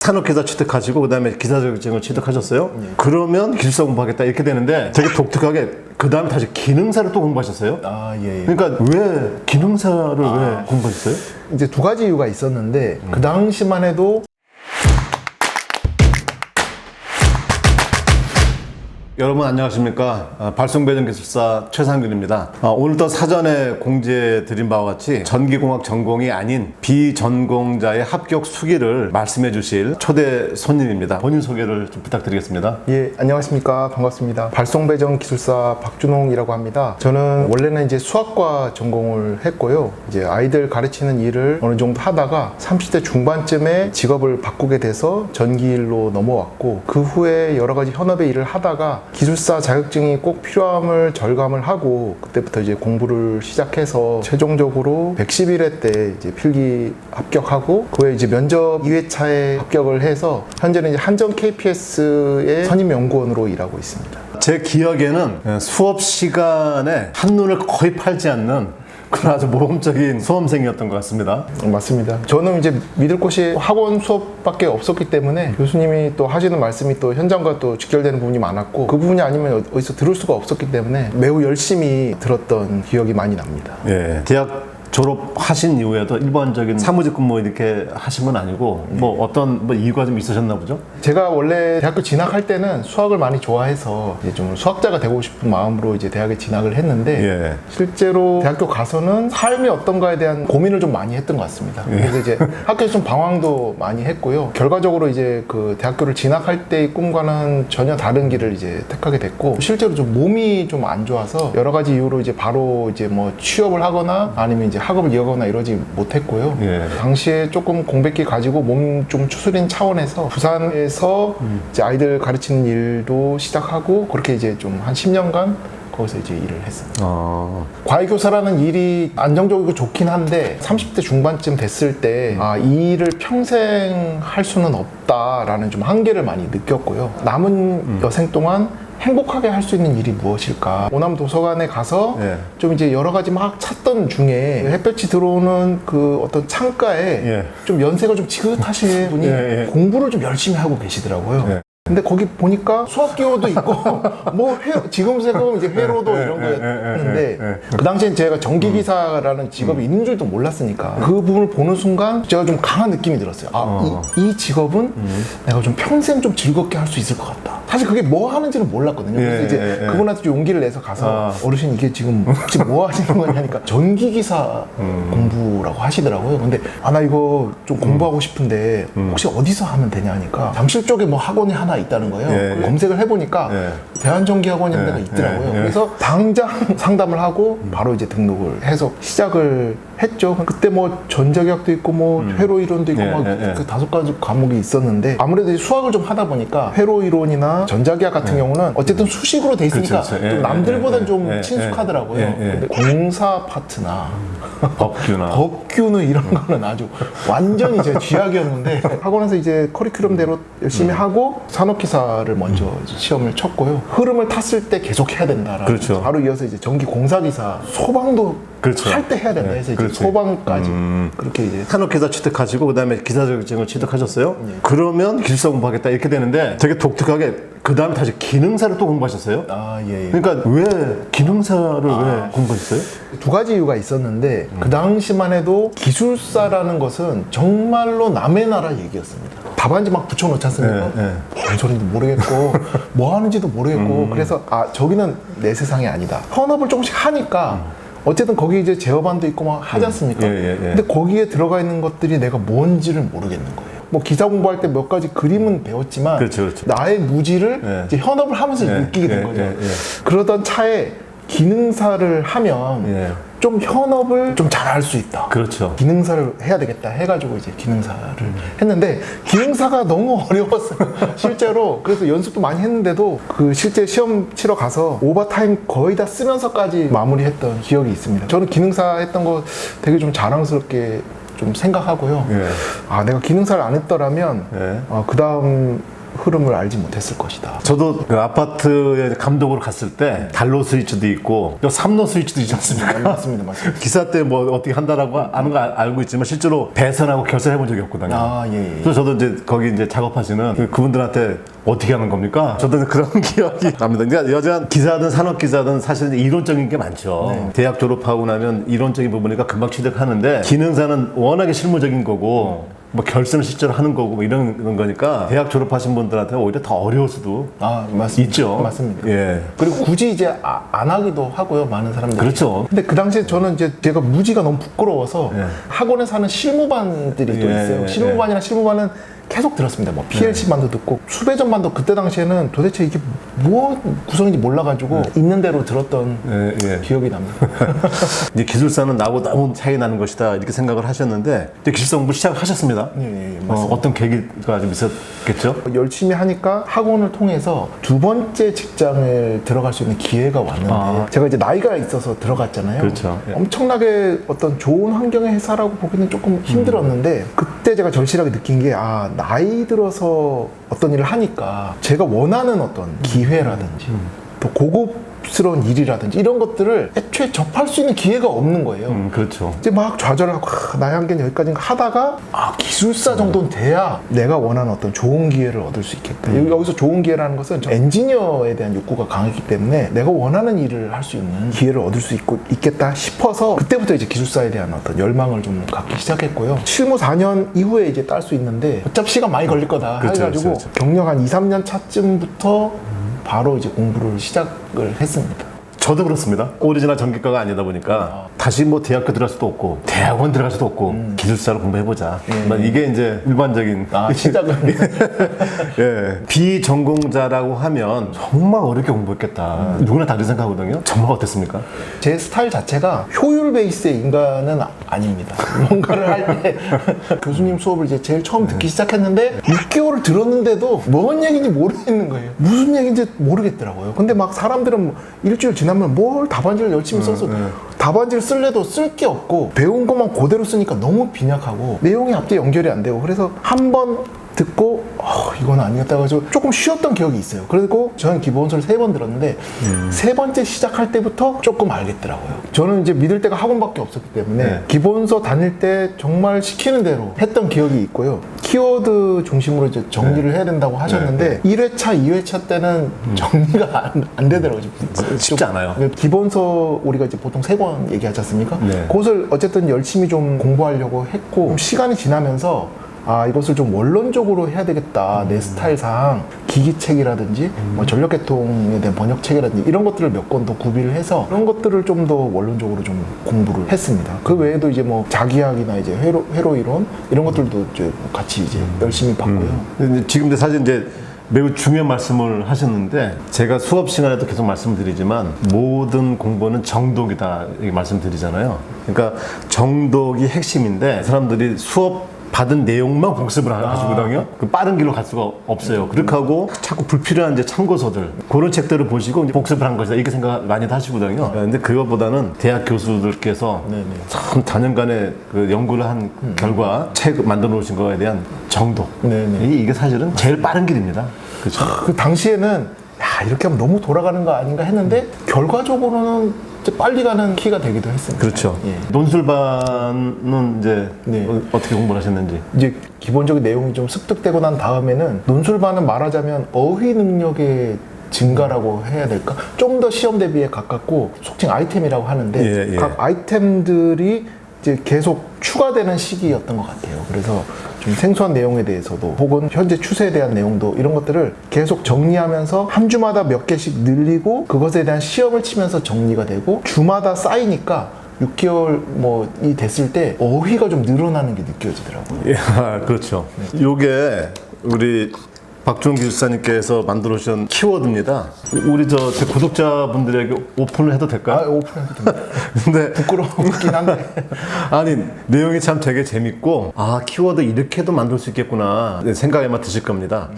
산업기사 취득하시고 그다음에 기사 자격증을 취득하셨어요. 그러면 기술사 공부하겠다 이렇게 되는데 되게 독특하게 그다음에 다시 기능사를 또 공부하셨어요. 예. 그러니까 왜 기능사를 왜 공부하셨어요? 이제 두 가지 이유가 있었는데 그 당시만 해도 여러분 안녕하십니까. 발송배정기술사 최상균입니다. 오늘도 사전에 공지해드린 바와 같이 전기공학 전공이 아닌 비전공자의 합격 수기를 말씀해 주실 초대 손님입니다. 본인 소개를 좀 부탁드리겠습니다. 예, 안녕하십니까. 반갑습니다. 발송배정 기술사 박준홍이라고 합니다. 저는 원래는 이제 수학과 전공을 했고요. 이제 아이들 가르치는 일을 어느 정도 하다가 30대 중반쯤에 직업을 바꾸게 돼서 전기일로 넘어왔고, 그 후에 여러 가지 현업의 일을 하다가 기술사 자격증이 꼭 필요함을 절감을 하고, 그때부터 이제 공부를 시작해서 최종적으로 111회 때 이제 필기 합격하고, 그 후에 이제 면접 2회차에 합격을 해서 현재는 이제 한전 KPS의 선임 연구원으로 일하고 있습니다. 제 기억에는 수업 시간에 한눈을 거의 팔지 않는 그런 아주 모범적인 수험생이었던 것 같습니다. 맞습니다. 저는 이제 믿을 곳이 학원 수업밖에 없었기 때문에 교수님이 또 하시는 말씀이 또 현장과 또 직결되는 부분이 많았고, 그 부분이 아니면 어디서 들을 수가 없었기 때문에 매우 열심히 들었던 기억이 많이 납니다. 예, 대학 졸업하신 이후에도 일반적인 사무직 근무 이렇게 하신 건 아니고 뭐 어떤 이유가 좀 있으셨나 보죠? 제가 원래 대학교 진학할 때는 수학을 많이 좋아해서 이제 좀 수학자가 되고 싶은 마음으로 이제 대학에 진학을 했는데, 예. 실제로 대학교 가서는 삶이 어떤가에 대한 고민을 좀 많이 했던 것 같습니다. 그래서 이제 학교에서 좀 방황도 많이 했고요. 결과적으로 이제 그 대학교를 진학할 때의 꿈과는 전혀 다른 길을 이제 택하게 됐고, 실제로 좀 몸이 좀 안 좋아서 여러 가지 이유로 이제 바로 이제 뭐 취업을 하거나 아니면 이제 학업을 이어가거나 이러지 못했고요. 예. 당시에 조금 공백기 가지고 몸 좀 추스린 차원에서 부산에서 이제 아이들 가르치는 일도 시작하고, 그렇게 이제 좀 한 10년간 거기서 이제 일을 했습니다. 과외교사라는 일이 안정적이고 좋긴 한데 30대 중반쯤 됐을 때 이 일을 평생 할 수는 없다라는 좀 한계를 많이 느꼈고요. 남은 여생 동안 행복하게 할 수 있는 일이 무엇일까? 오남 도서관에 가서 좀 이제 여러 가지 막 찾던 중에 햇볕이 들어오는 그 어떤 창가에 좀 연세가 좀 지긋하신 분이 공부를 좀 열심히 하고 계시더라고요. 근데 거기 보니까 수학기호도 있고 뭐 지금 생각하면 이제 회로도 이런 거였는데, 그 당시엔 제가 전기기사라는 직업이 있는 줄도 몰랐으니까 그 부분을 보는 순간 제가 좀 강한 느낌이 들었어요. 이 직업은 내가 좀 평생 좀 즐겁게 할 수 있을 것 같다. 사실 그게 뭐 하는지는 몰랐거든요. 그래서 이제 그분한테 좀 용기를 내서 가서 어르신 이게 지금 혹시 뭐 하시는 거냐니까 전기기사 공부라고 하시더라고요. 근데 나 이거 좀 공부하고 싶은데 혹시 어디서 하면 되냐 하니까 잠실 쪽에 뭐 학원이 하나 있다는 거예요. 검색을 해보니까 대한전기학원이라는 데가 있더라고요. 그래서 당장 상담을 하고 바로 이제 등록을 해서 시작을 했죠. 그때 뭐 전자기학도 있고 뭐 회로 이론도 있고 막 그 5가지 과목이 있었는데, 아무래도 이제 수학을 좀 하다 보니까 회로 이론이나 전자기학 같은 경우는 어쨌든 수식으로 돼 있으니까 좀 남들보다는 좀 친숙하더라고요. 근데 공사 파트나 법규는 이런 거는 아주 완전히 제 쥐약이었는데, 학원에서 이제 커리큘럼대로 열심히 하고 산업기사를 먼저 시험을 쳤고요. 흐름을 탔을 때 계속 해야 된다라는, 바로 이어서 이제 전기공사기사, 소방도 할 때 해야 된다 해서 이제 소방까지 그렇게 이제 산업기사 취득하시고 그다음에 기사 자격증을 취득하셨어요. 그러면 기술사 공부하겠다 이렇게 되는데 되게 독특하게 그다음에 다시 기능사를 또 공부하셨어요. 그러니까 왜 기능사를 왜 공부하셨어요? 두 가지 이유가 있었는데, 그 당시만 해도 기술사라는 것은 정말로 남의 나라 얘기였습니다. 답안지 막 붙여놓지 않습니까? 뭔 소리인지 모르겠고 뭐 하는지도 모르겠고 그래서 저기는 내 세상이 아니다. 현업을 조금씩 하니까 어쨌든 거기 이제 제어반도 있고 막 하지 않습니까? 근데 거기에 들어가 있는 것들이 내가 뭔지를 모르겠는 거예요. 뭐 기사 공부할 때 몇 가지 그림은 배웠지만 나의 무지를 이제 현업을 하면서 느끼게 된 거죠. 그러던 차에 기능사를 하면 좀 현업을 좀 잘 할 수 있다. 기능사를 해야 되겠다 해가지고 이제 기능사를 했는데, 기능사가 너무 어려웠어요. 실제로. 그래서 연습도 많이 했는데도 그 실제 시험 치러 가서 오버타임 거의 다 쓰면서까지 마무리했던 기억이 있습니다. 저는 기능사 했던 거 되게 좀 자랑스럽게 좀 생각하고요. 내가 기능사를 안 했더라면 그 다음 흐름을 알지 못했을 것이다. 저도 그 아파트에 감독으로 갔을 때 달로 스위치도 있고 또 3로 스위치도 있지 않습니까? 맞습니다. 기사 때 뭐 어떻게 한다라고 아는 거 알고 있지만 실제로 배선하고 결선해 본 적이 없거든요. 예. 그래서 저도 이제 거기 이제 작업하시는 그분들한테 어떻게 하는 겁니까? 저도 그런 기억이 납니다. 그러니까 여전 기사든 산업 기사든 사실은 이론적인 게 많죠. 대학 졸업하고 나면 이론적인 부분이니까 금방 취득하는데 기능사는 워낙에 실무적인 거고 뭐 결선을 실제로 하는 거고 뭐 이런 거니까 대학 졸업하신 분들한테 오히려 더 어려울 수도 맞습니다. 있죠. 맞습니다. 예. 그리고 굳이 이제 안 하기도 하고요, 많은 사람들이. 그렇죠. 근데 그 당시에 저는 이제 제가 무지가 너무 부끄러워서 학원에서 하는 실무반들이 또 있어요. 실무반이나 실무반은 계속 들었습니다. 뭐 PLC반도 듣고 수배전반도 그때 당시에는 도대체 이게 뭐 구성인지 몰라가지고 있는 대로 들었던 기억이 납니다. 이제 기술사는 나하고 너무 차이 나는 것이다 이렇게 생각을 하셨는데 이제 기술사 공부 시작하셨습니다. 맞습니다. 어떤 계기가 좀 있었겠죠? 열심히 하니까 학원을 통해서 두 번째 직장을 들어갈 수 있는 기회가 왔는데 제가 이제 나이가 있어서 들어갔잖아요. 그렇죠. 예. 엄청나게 어떤 좋은 환경의 회사라고 보기는 조금 힘들었는데 그때 제가 절실하게 느낀 게 나이 들어서 어떤 일을 하니까 제가 원하는 어떤 기회라든지 또 고급스러운 일이라든지 이런 것들을 애초에 접할 수 있는 기회가 없는 거예요. 그렇죠. 이제 막 좌절하고 나의 한계는 여기까지인가 하다가 기술사 정도는 돼야 내가 원하는 어떤 좋은 기회를 얻을 수 있겠다. 여기서 좋은 기회라는 것은 엔지니어에 대한 욕구가 강했기 때문에 내가 원하는 일을 할 수 있는 기회를 얻을 수 있겠다 싶어서 그때부터 이제 기술사에 대한 어떤 열망을 좀 갖기 시작했고요. 실무 4년 이후에 이제 딸 수 있는데 어차피 시간 많이 걸릴 거다 해가지고 경력 한 2, 3년 차쯤부터 바로 이제 공부를 시작을 했습니다. 저도 그렇습니다. 오리지널 전기과가 아니다 보니까 다시 뭐 대학교 들어갈 수도 없고 대학원 들어갈 수도 없고 기술사로 공부해보자. 이게 이제 일반적인 시작은 예. 비전공자라고 하면 정말 어렵게 공부했겠다. 누구나 다 그렇게 생각하거든요. 정말 어땠습니까? 제 스타일 자체가 효율 베이스의 인간은 아닙니다. 뭔가를 할 때 교수님 수업을 이제 제일 처음 듣기 시작했는데 6개월을 들었는데도 뭔 얘기인지 모르겠는 거예요. 무슨 얘기인지 모르겠더라고요. 근데 막 사람들은 뭐 일주일 지나면 뭘 답안지를 열심히 써서 답안지를 쓸래도 쓸 게 없고 배운 것만 그대로 쓰니까 너무 빈약하고 내용이 앞뒤 연결이 안 되고 그래서 한 번 듣고 이건 아니겠다 가지고 조금 쉬었던 기억이 있어요. 그리고 저는 기본서를 3번 들었는데 세 번째 시작할 때부터 조금 알겠더라고요. 저는 이제 믿을 때가 학원밖에 없었기 때문에 기본서 다닐 때 정말 시키는 대로 했던 기억이 있고요. 키워드 중심으로 이제 정리를 해야 된다고 하셨는데 1회차, 2회차 때는 정리가 안 되더라고요. 쉽지 않아요. 기본서 우리가 이제 보통 3권 얘기하지 않습니까? 네. 그것을 어쨌든 열심히 좀 공부하려고 했고 시간이 지나면서 이것을 좀 원론적으로 해야 되겠다. 내 스타일상 기기책이라든지 뭐 전력계통에 대한 번역책이라든지 이런 것들을 몇 권 더 구비를 해서 그런 것들을 좀 더 원론적으로 좀 공부를 했습니다. 그 외에도 이제 뭐 자기학이나 이제 회로 이론 이런 것들도 이제 같이 이제 열심히 봤고요. 근데 지금 사실 이제 매우 중요한 말씀을 하셨는데 제가 수업 시간에도 계속 말씀드리지만 모든 공부는 정독이다 이렇게 말씀드리잖아요. 그러니까 정독이 핵심인데 사람들이 수업 받은 내용만 복습을 하시거든요. 그 빠른 길로 갈 수가 없어요. 그렇게 하고 자꾸 불필요한 이제 참고서들 그런 책들을 보시고 이제 복습을 한 것이다 이렇게 생각 많이 하시거든요. 근데 그것보다는 대학 교수들께서 참 다년간의 그 연구를 한 결과 책 만들어 놓으신 거에 대한 정독. 이게 사실은 제일 빠른 길입니다. 그렇죠? 그 당시에는 이렇게 하면 너무 돌아가는 거 아닌가 했는데 결과적으로는 이제 빨리 가는 키가 되기도 했습니다. 그렇죠. 논술반은 이제 어떻게 공부를 하셨는지. 이제 기본적인 내용이 좀 습득되고 난 다음에는 논술반은 말하자면 어휘 능력의 증가라고 해야 될까? 좀 더 시험 대비에 가깝고 속칭 아이템이라고 하는데 각 아이템들이 이제 계속 추가되는 시기였던 것 같아요. 그래서 좀 생소한 내용에 대해서도 혹은 현재 추세에 대한 내용도 이런 것들을 계속 정리하면서 한 주마다 몇 개씩 늘리고 그것에 대한 시험을 치면서 정리가 되고 주마다 쌓이니까 6개월 이 됐을 때 어휘가 좀 늘어나는 게 느껴지더라고요. 그렇죠. 요게 우리 박주원 기술사님께서 만들어 주신 키워드입니다. 우리 제 구독자분들에게 오픈을 해도 될까요? 오픈해도 됩니다. 근데 부끄럽긴 한데 아니 내용이 참 되게 재밌고 키워드 이렇게도 만들 수 있겠구나 생각에만 드실 겁니다.